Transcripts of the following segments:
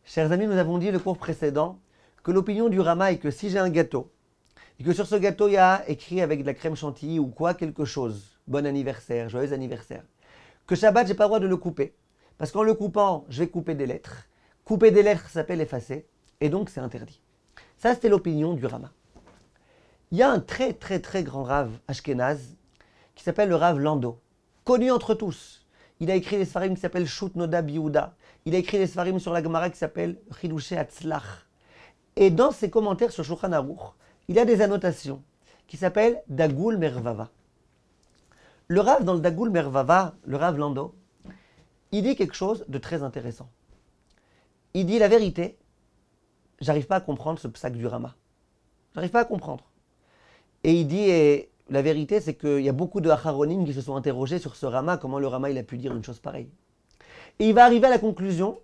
Chers amis, nous avons dit le cours précédent que l'opinion du Rama est que si j'ai un gâteau, et que sur ce gâteau il y a écrit avec de la crème chantilly ou quoi quelque chose, bon anniversaire, joyeux anniversaire, que Shabbat, j'ai pas le droit de le couper. Parce qu'en le coupant, je vais couper des lettres. Couper des lettres s'appelle effacer, et donc c'est interdit. Ça, c'était l'opinion du Rama. Il y a un très très très grand Rav Ashkenaz qui s'appelle le Rav Lando, connu entre tous. Il a écrit des svarim qui s'appellent Shut Noda Biouda. Il a écrit des svarim sur la Gemara qui s'appelle Chidushé Hatzlach. Et dans ses commentaires sur Shulchan Aruch, il a des annotations qui s'appellent Dagul Mervava. Le Rav dans le Dagul Mervava, le Rav Lando, il dit quelque chose de très intéressant. Il dit la vérité, j'arrive pas à comprendre ce psak du Rama. J'arrive pas à comprendre. Et il dit, la vérité, c'est qu'il y a beaucoup de Acharonim qui se sont interrogés sur ce Rama, comment le Rama il a pu dire une chose pareille. Et il va arriver à la conclusion,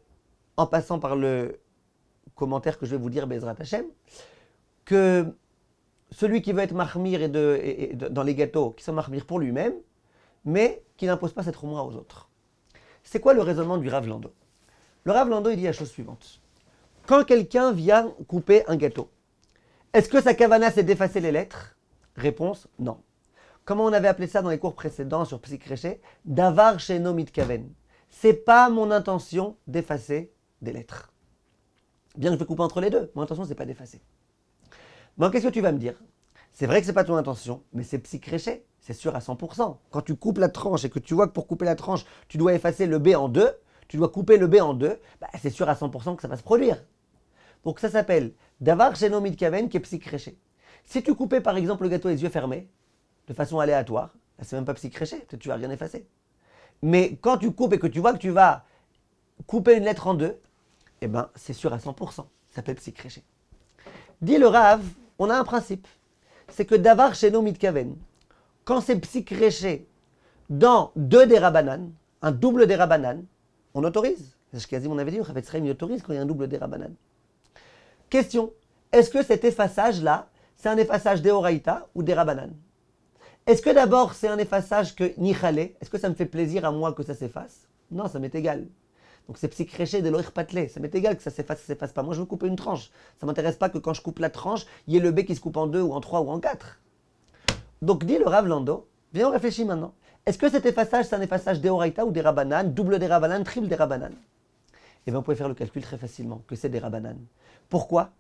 en passant par le commentaire que je vais vous dire, Bezrat Hashem, que celui qui veut être mahmir dans les gâteaux, qui sont mahmir pour lui-même, mais qui n'impose pas cette roumra aux autres. C'est quoi le raisonnement du Rav Lando? Le Rav Lando, il dit la chose suivante. Quand quelqu'un vient couper un gâteau, est-ce que sa kavana c'est d'effacer les lettres? Réponse, non. Comment on avait appelé ça dans les cours précédents sur Psychréché? Davar sheno mitkaven. C'est pas mon intention d'effacer des lettres. Bien que je peux couper entre les deux, mon intention c'est pas d'effacer. Bon, qu'est-ce que tu vas me dire? C'est vrai que c'est pas ton intention, mais c'est Psychréché, c'est sûr à 100%. Quand tu coupes la tranche et que tu vois que pour couper la tranche, tu dois effacer le B en deux, tu dois couper le B en deux, c'est sûr à 100% que ça va se produire. Donc ça s'appelle Davar sheno mitkaven qui est Psychréché. Si tu coupais par exemple le gâteau les yeux fermés, de façon aléatoire, là c'est même pas Psychréché, peut-être tu vas rien effacer. Mais quand tu coupes et que tu vois que tu vas couper une lettre en deux, c'est sûr à 100%, ça s'appelle Psychréché. Dit le Rav, on a un principe, c'est que Davar sheno mitkaven, quand c'est Psychréché dans deux dérabanan, un double dérabanan, on autorise. Quasi on avait dit, Chavetz Chaim autorise quand il y a un double dérabanan. Question, est-ce que cet effaçage-là, c'est un effaçage d'Eoraïta ou d'Erabanan? Est-ce que d'abord c'est un effaçage que Nichalé? Est-ce que ça me fait plaisir à moi que ça s'efface? Non, ça m'est égal. Donc c'est Psychréché de l'Oir Patlé. Ça m'est égal que ça s'efface pas. Moi je veux couper une tranche. Ça ne m'intéresse pas que quand je coupe la tranche, il y ait le B qui se coupe en deux ou en trois ou en quatre. Donc dit le Rav Lando, viens on réfléchit maintenant. Est-ce que cet effaçage c'est un effaçage d'Eoraïta ou d'Erabanan, double d'Erabanan, triple d'Erabanan? Eh bien, vous pouvez faire le calcul très facilement, que c'est des rabanan. Pourquoi?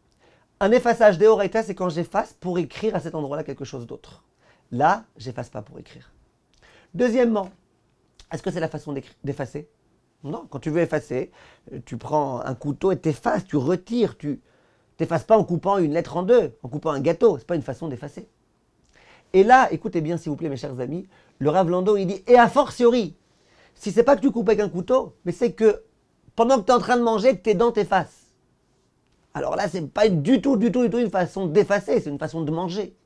Un effaçage d'Eoraïta, c'est quand j'efface pour écrire à cet endroit-là quelque chose d'autre. Là, j'efface pas pour écrire. Deuxièmement, est-ce que c'est la façon d'effacer? Non, quand tu veux effacer, tu prends un couteau et t'effaces, tu retires, tu t'effaces pas en coupant une lettre en deux, en coupant un gâteau, c'est pas une façon d'effacer. Et là, écoutez bien s'il vous plaît mes chers amis, le Rav Lando il dit, et a fortiori, si c'est pas que tu coupes avec un couteau, mais c'est que pendant que tu es en train de manger, que tes dents t'effacent. Alors là, c'est pas du tout une façon d'effacer, c'est une façon de manger.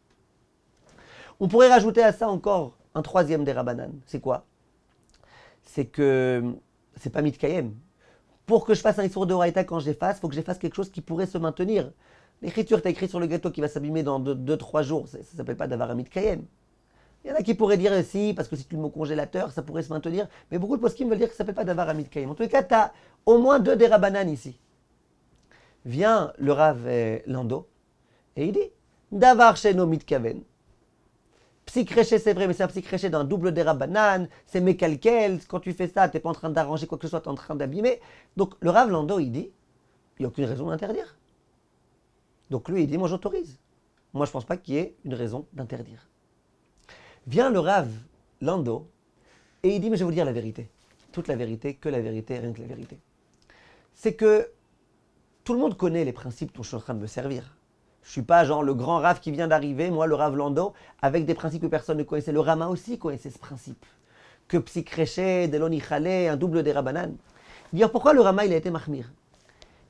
On pourrait rajouter à ça encore un troisième des rabanan. C'est quoi? C'est que c'est pas mitkayem. Pour que je fasse un issour de Horaïta quand j'efface, il faut que j'efface quelque chose qui pourrait se maintenir. L'écriture, tu as écrit sur le gâteau qui va s'abîmer dans 2-3 jours, ça ne s'appelle pas d'avoir un mitkayem. Il y en a qui pourraient dire si, parce que si tu le mets au congélateur, ça pourrait se maintenir. Mais beaucoup de poskim veulent dire que ça ne s'appelle pas d'avar amit kayem. En tous les cas, tu as au moins 2 des rabanan ici. Vient le Rav Lando et il dit Davar sheno mitkaven. Psychréché, c'est vrai, mais c'est un psychréché d'un double des rabanan, c'est mécalquel. Quand tu fais ça, tu n'es pas en train d'arranger quoi que ce soit, tu es en train d'abîmer. Donc le Rav Lando, il dit il n'y a aucune raison d'interdire. Donc lui, il dit moi j'autorise. Moi, je ne pense pas qu'il y ait une raison d'interdire. Vient le Rav Lando et il dit mais je vais vous dire la vérité. Toute la vérité, que la vérité, rien que la vérité. C'est que tout le monde connaît les principes dont je suis en train de me servir. Je ne suis pas genre le grand Rav qui vient d'arriver, moi le Rav Lando, avec des principes que personne ne connaissait. Le Rama aussi connaissait ce principe. Que Psychréché, Delon Ichalé, un double des Rabanan. Il dit alors pourquoi le Rama il a été mahmir?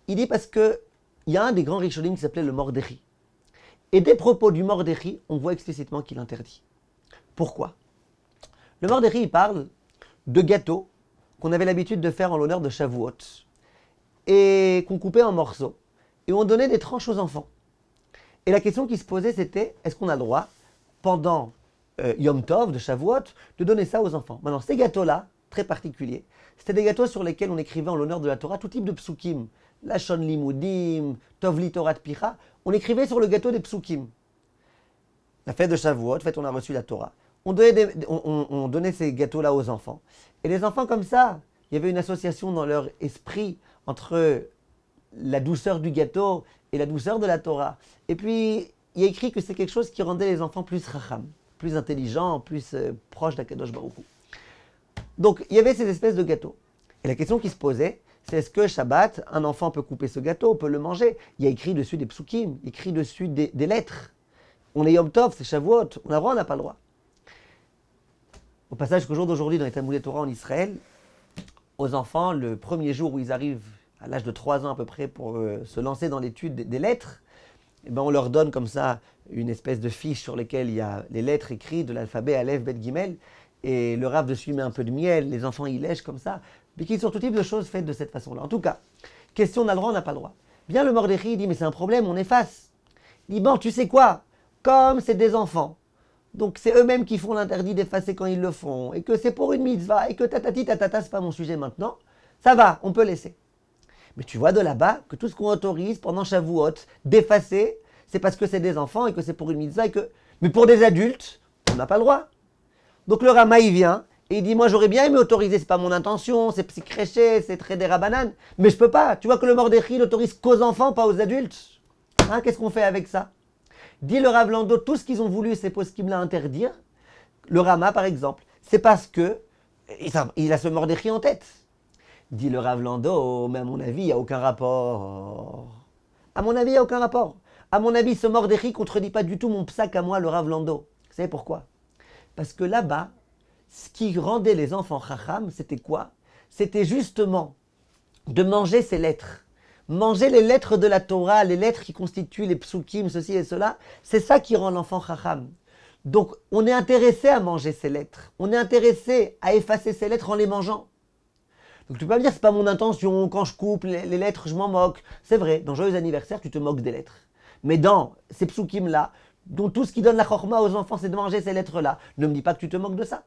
Il dit parce qu'il y a un des grands Rishonim qui s'appelait le Mordéchi. Et des propos du Mordéchi, on voit explicitement qu'il interdit. Pourquoi? Le Mordéchi, il parle de gâteaux qu'on avait l'habitude de faire en l'honneur de Shavuot et qu'on coupait en morceaux et on donnait des tranches aux enfants. Et la question qui se posait, c'était est-ce qu'on a le droit, pendant Yom Tov de Shavuot, de donner ça aux enfants? Maintenant, ces gâteaux-là, très particuliers, c'était des gâteaux sur lesquels on écrivait en l'honneur de la Torah tout type de psukim, Lashon Limudim, Tovli Torat Picha, on écrivait sur le gâteau des psukim. La fête de Shavuot, en fait, on a reçu la Torah. On donnait ces gâteaux-là aux enfants. Et les enfants, comme ça, il y avait une association dans leur esprit entre la douceur du gâteau et la douceur de la Torah. Et puis, il y a écrit que c'est quelque chose qui rendait les enfants plus racham, plus intelligents, plus proches d'Akadosh Baruch Hu. Donc, il y avait ces espèces de gâteaux. Et la question qui se posait, c'est est-ce que Shabbat, un enfant peut couper ce gâteau, peut le manger? Il y a écrit dessus des psukim, écrit dessus des lettres. On est Yom Tov, c'est Shavuot, on a le droit, on n'a pas le droit. Au passage qu'au jour d'aujourd'hui, dans les Talmudei Torah en Israël, aux enfants, le premier jour où ils arrivent, à l'âge de 3 ans à peu près, pour se lancer dans l'étude des lettres, eh ben on leur donne comme ça une espèce de fiche sur laquelle il y a les lettres écrites de l'alphabet Aleph, Bet, Gimel, et le Rav dessus met un peu de miel, les enfants y lèchent comme ça, mais qui sont tout type de choses faites de cette façon-là. En tout cas, question on a le droit, on n'a pas le droit. Bien le Mordechai, il dit mais c'est un problème, on efface. Il dit bon, tu sais quoi, comme c'est des enfants, donc c'est eux-mêmes qui font l'interdit d'effacer quand ils le font, et que c'est pour une mitzvah, et que tatati tatata, c'est pas mon sujet maintenant, ça va, on peut laisser. Mais tu vois de là-bas que tout ce qu'on autorise pendant Shavuot d'effacer, c'est parce que c'est des enfants et que c'est pour une mitzvah, mais pour des adultes, on n'a pas le droit. Donc le Rama, il vient et il dit, moi j'aurais bien aimé autoriser, c'est pas mon intention, c'est psychréché, c'est très des rabanan, mais je peux pas. Tu vois que le Mordechai n'autorise qu'aux enfants, pas aux adultes. Hein, qu'est-ce qu'on fait avec ça? Dit le Rav Lando, tout ce qu'ils ont voulu, c'est possible à interdire. Le Rama, par exemple, c'est parce que il a ce Mordechai en tête. Dit le Rav Lando, mais à mon avis, il n'y a aucun rapport. À mon avis, il n'y a aucun rapport. À mon avis, ce Mordechai ne contredit pas du tout mon psaque à moi, le Rav Lando. Vous savez pourquoi? Parce que là-bas, ce qui rendait les enfants chacham, c'était quoi? C'était justement de manger ces lettres. Manger les lettres de la Torah, les lettres qui constituent les psukim, ceci et cela, c'est ça qui rend l'enfant chacham. Donc, on est intéressé à manger ces lettres. On est intéressé à effacer ces lettres en les mangeant. Donc, tu peux pas me dire, c'est pas mon intention, quand je coupe les lettres, je m'en moque. C'est vrai, dans Joyeux anniversaire, tu te moques des lettres. Mais dans ces psukim-là, dont tout ce qui donne la chorma aux enfants, c'est de manger ces lettres-là, ne me dis pas que tu te moques de ça.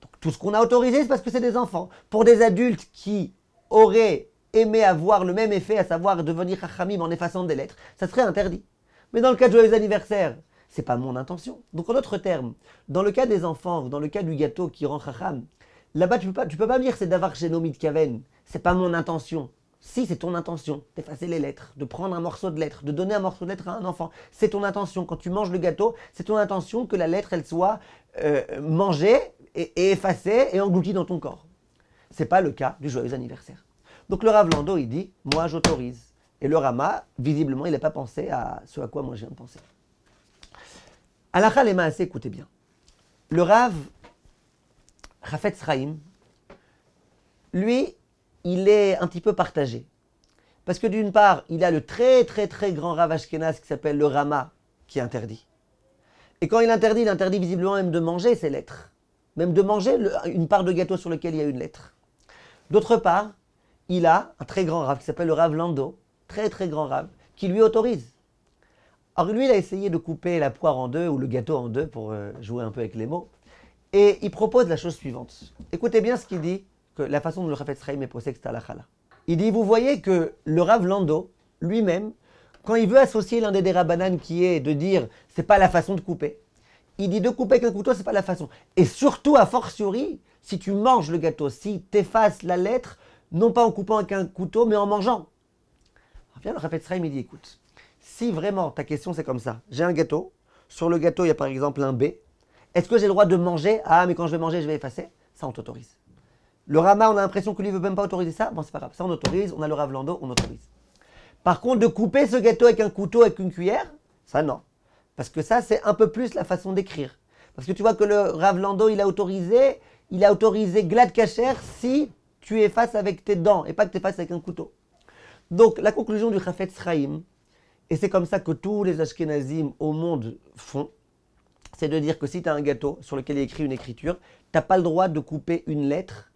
Donc, tout ce qu'on a autorisé, c'est parce que c'est des enfants. Pour des adultes qui auraient aimé avoir le même effet, à savoir devenir chachamim en effaçant des lettres, ça serait interdit. Mais dans le cas de Joyeux anniversaire, c'est pas mon intention. Donc en d'autres termes, dans le cas des enfants, dans le cas du gâteau qui rend chacham, là-bas tu peux pas me dire c'est d'avoir génomie de kaven, c'est pas mon intention. Si c'est ton intention, d'effacer les lettres, de prendre un morceau de lettre, de donner un morceau de lettre à un enfant, c'est ton intention. Quand tu manges le gâteau, c'est ton intention que la lettre elle soit mangée et effacée et engloutie dans ton corps. C'est pas le cas du Joyeux anniversaire. Donc le Rav Lando, il dit, moi j'autorise. Et le Rama, visiblement, il n'a pas pensé à ce à quoi moi je viens de penser. Halakha lema assez, écoutez bien. Le Rav Chafetz Chaim, lui, il est un petit peu partagé. Parce que d'une part, il a le très très très grand Rav Ashkenaz qui s'appelle le Rama, qui interdit. Et quand il interdit visiblement même de manger ces lettres. Même de manger une part de gâteau sur lequel il y a une lettre. D'autre part, il a un très grand Rav qui s'appelle le Rav Lando, très très grand Rav, qui lui autorise. Alors lui, il a essayé de couper la poire en deux, ou le gâteau en deux, pour jouer un peu avec les mots. Et il propose la chose suivante. Écoutez bien ce qu'il dit, que la façon dont le Chafetz Chaim est posé, c'est halakha. Il dit, vous voyez que le Rav Lando, lui-même, quand il veut associer l'un des dérabanan qui est de dire, c'est pas la façon de couper, il dit de couper avec un couteau, c'est pas la façon. Et surtout, a fortiori, si tu manges le gâteau, si tu effaces la lettre, non pas en coupant avec un couteau, mais en mangeant. Alors bien, le Chafetz Chaim, il dit, écoute, si vraiment ta question c'est comme ça, j'ai un gâteau, sur le gâteau il y a par exemple un B, est-ce que j'ai le droit de manger? Ah, mais quand je vais manger, je vais effacer. Ça, on t'autorise. Le Rama, on a l'impression que lui ne veut même pas autoriser ça. Bon, c'est pas grave, ça on autorise, on a le Rav Lando, on autorise. Par contre, de couper ce gâteau avec un couteau, avec une cuillère, ça non. Parce que ça, c'est un peu plus la façon d'écrire. Parce que tu vois que le Rav Lando, il a autorisé glad kasher si tu effaces avec tes dents et pas que tu effaces avec un couteau. Donc, la conclusion du Chafetz Chaim, et c'est comme ça que tous les Ashkenazim au monde font, c'est de dire que si tu as un gâteau sur lequel il y a écrit une écriture, tu n'as pas le droit de couper une lettre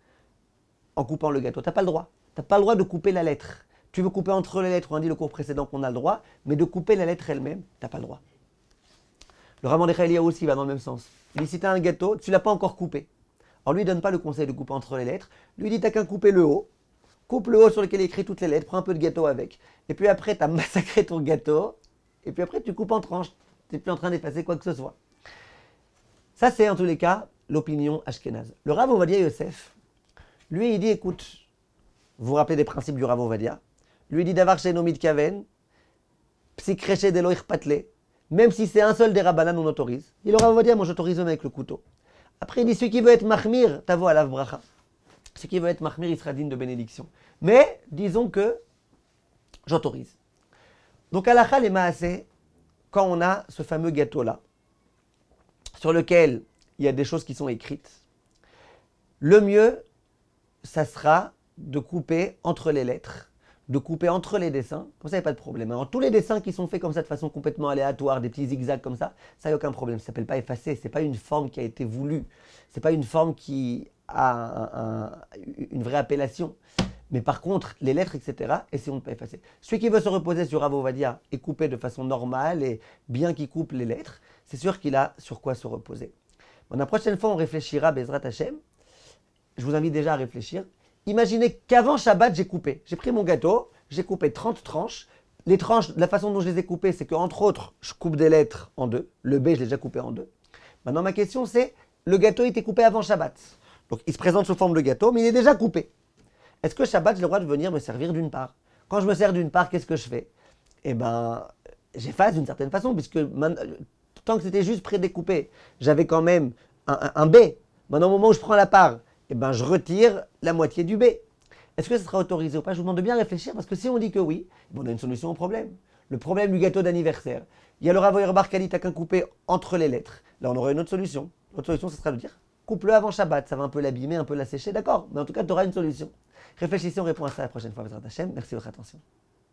en coupant le gâteau. Tu n'as pas le droit. Tu n'as pas le droit de couper la lettre. Tu veux couper entre les lettres, on a dit le cours précédent qu'on a le droit, mais de couper la lettre elle-même, tu n'as pas le droit. Le Rav Mordechai Eliyahu aussi va dans le même sens. Il dit si tu as un gâteau, tu ne l'as pas encore coupé. Alors lui, il ne donne pas le conseil de couper entre les lettres. Lui, il dit tu n'as qu'à couper le haut. coupe le haut sur lequel il est écrit toutes les lettres, prends un peu de gâteau avec. Et puis après, tu as massacré ton gâteau. Et puis après, tu coupes en tranches. Tu n'es plus en train d'effacer quoi que ce soit. Ça, c'est en tous les cas l'opinion ashkénaze. Le Rav Ovadia Yosef, lui, il dit, écoute, vous vous rappelez des principes du Rav Ovadia. Lui, il dit d'avar chez Nomid Kaven, psikreché delo patle, même si c'est un seul des Rabbanan, on autorise. Il aura Ovadia, moi j'autorise même avec le couteau. Après, il dit, celui qui veut être mahmir, tavo alav bracha. Celui qui veut être mahmir, il sera digne de bénédiction. Mais, disons que j'autorise. Donc, halakha les maaseh, quand on a ce fameux gâteau-là, sur lequel il y a des choses qui sont écrites, le mieux, ça sera de couper entre les lettres, de couper entre les dessins, comme ça il n'y a pas de problème. Alors tous les dessins qui sont faits comme ça de façon complètement aléatoire, des petits zigzags comme ça il n'y a aucun problème, ça ne s'appelle pas effacer, ce n'est pas une forme qui a été voulue, ce n'est pas une forme qui a une vraie appellation. Mais par contre, les lettres, etc., essayons de ne pas effacer. Celui qui veut se reposer sur Rav Ovadia et couper de façon normale, et bien qu'il coupe les lettres, c'est sûr qu'il a sur quoi se reposer. Bon, la prochaine fois, on réfléchira, Bezrat Hashem. Je vous invite déjà à réfléchir. Imaginez qu'avant Shabbat, j'ai coupé. J'ai pris mon gâteau, j'ai coupé 30 tranches. Les tranches, la façon dont je les ai coupées, c'est qu'entre autres, je coupe des lettres en deux. Le B, je l'ai déjà coupé en deux. Maintenant, ma question, c'est, le gâteau était coupé avant Shabbat. Donc, il se présente sous forme de gâteau, mais il est déjà coupé. Est-ce que Shabbat, j'ai le droit de venir me servir d'une part? Quand je me sers d'une part, qu'est-ce que je fais? Eh bien, j'efface d'une certaine façon, puisque tant que c'était juste prédécoupé, j'avais quand même un B. Maintenant, au moment où je prends la part, eh ben, je retire la moitié du B. Est-ce que ça sera autorisé ou pas? Je vous demande de bien réfléchir, parce que si on dit que oui, on a une solution au problème. Le problème du gâteau d'anniversaire. Il y a le Rav Oyer Bar Kali, t'as qu'un coupé entre les lettres. Là, on aurait une autre solution. L'autre solution, ce sera de dire, coupe-le avant Shabbat. Ça va un peu l'abîmer, un peu l'assécher, d'accord. Mais en tout cas, tu auras une solution. Réfléchissez, on répond à ça la prochaine fois, Bezrat Hashem. Merci de votre attention.